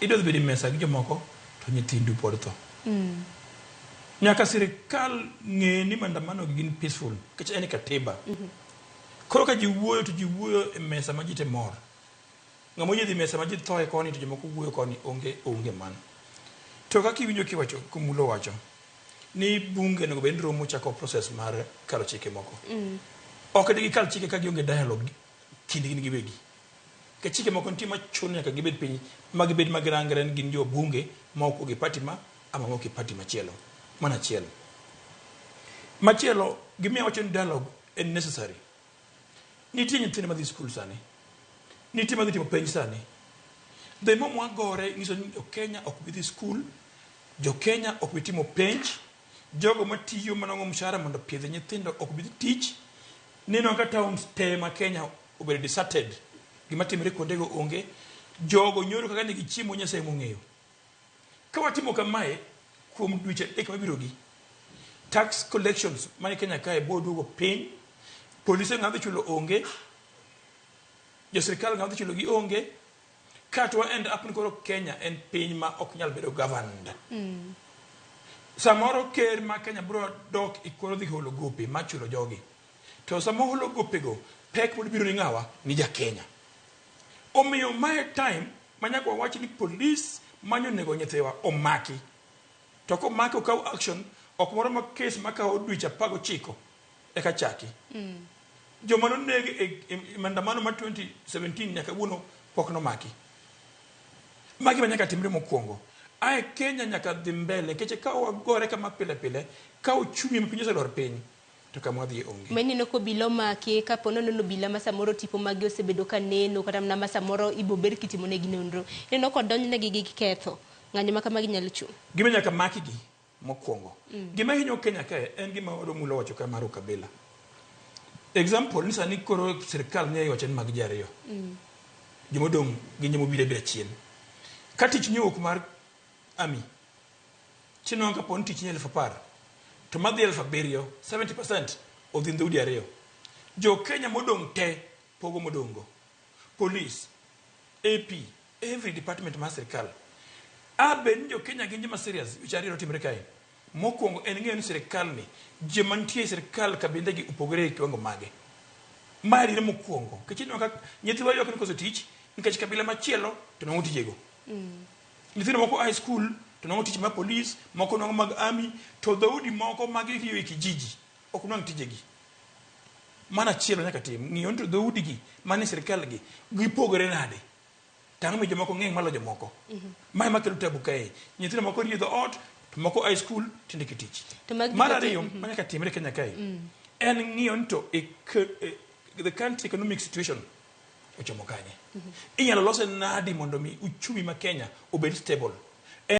idwa bedo mesa gi jomoko to nyithindu pod tho. Nyaka sirikal ng'e ni maandamano gin peaceful kech en katiba. Koro ka ji wuoyo to ji wuoyo e mesa ma ji te mor. Ng'amo yedhi mesa ma ji thoe koni to jomoko wuoyo koni onge man. To kaka iwinjo kiwacho kumulo wacho ni bunge nego bed romo chako process mar kalo chike moko. Ok digi kal chike ka gionge dialogue kindgi ni giwegi. Ke chike moko nitie machun nyaka gibed piny ma gibed magirangren gin jo bunge ma ok gi party ma ama ok gi party machielo. Mana chielo. Machielo gimiya wacho ni dialogue is necessary. Nitie nyithindo madhi school sani. Nitie madhi timo penj sani. The mo gore nyiso ni Kenya ok bi dhi school, jo Kenya ok bi timo penj, jogo matiyo manongo mshahara mondo piedhe nyithindo ok bi tich. Nino ka towns te ma Kenya obedo deserted. Gima timre kondego onge, jogo nyoro kaka nigi chiemo Nyasaye mong'eyo. Ka watimo kamae kuom dweche adek mabirogi, tax collections mane Kenya kae bo duogo piny, polise ng'adhi chulo onge, jo sirkal ng'adhi chulo gi onge, katwa end up ni koro Kenya en piny ma ok nyal bedo governed. Samoro ker ma Kenya bro dok ikoro dhi holo gope ma chulo jogi. To samo holo gope go, pek pod biro ni ng'awa ni ja Kenya. Omiyo my time manyako wach ni police manyo nego nyithiwa omaki. To ko maki okaw action ok moro ma case makawo dweche 19 eka chaki. Joma nonegi e maandamano ma 2017 nyaka wuono pok no maki. Maki manyaka timre mokwongo. Ae Kenya nyaka dhi mbele keche ka wagore kama pile pile ka uchumi mpinyo selor piny to kama dhi onge. Menino ko bilo maki ka pono no bila ma samoro tipo magi osebedo ka neno kata na samoro ibo ber kitimo ne ginonro. Neno ko donjne gi ketho. Ng'anyo maka magi nyalo chung. Gima nyaka maki gi mokwongo. Gima hinyo Kenya kae en gima wado mulo wacho ka maru kabila. Example ni sani koro sirkal ne yochen mag jariyo. Jomodong gi nyemo bile chien. Katich nyuok mar ami. Chino ka pon tich nyel fapar. To madhi 7,000 70% of the ndudi ariyo. Jo Kenya modong te pogo modongo. Police, AP, every department ma sirkal. Ben jo Kenya gin joma serious which are timre kae. Mokwongo en ng'eyo ni sirkal ni joma nitie sirkal kabinde gi upogore e kiwango mage. Mari ne mokwongo. Kechino ka nyithiwa yok ni koso tich nikech kabila machielo to nongo tijego. Nyithindo moko high school to nongo tich ma police, moko nongo mag army, to dhoudi moko magi riyo e kijiji ok nongo tijegi. Mana chielo nyaka tim ng'iyo to dhoudi gi mane sirkal gi gipogore nade. Tango mi jomoko ng'eng malo jomoko. Mai makelo tabu kae. Nyithindo moko riyo ot to moko high school tinde kitich. Mara ariyo manyaka timre Kenya kae. En ng'iyo to the country economic situation ochomo kanye. Inyalo lose nadi mondo mi uchumi ma Kenya obed stable.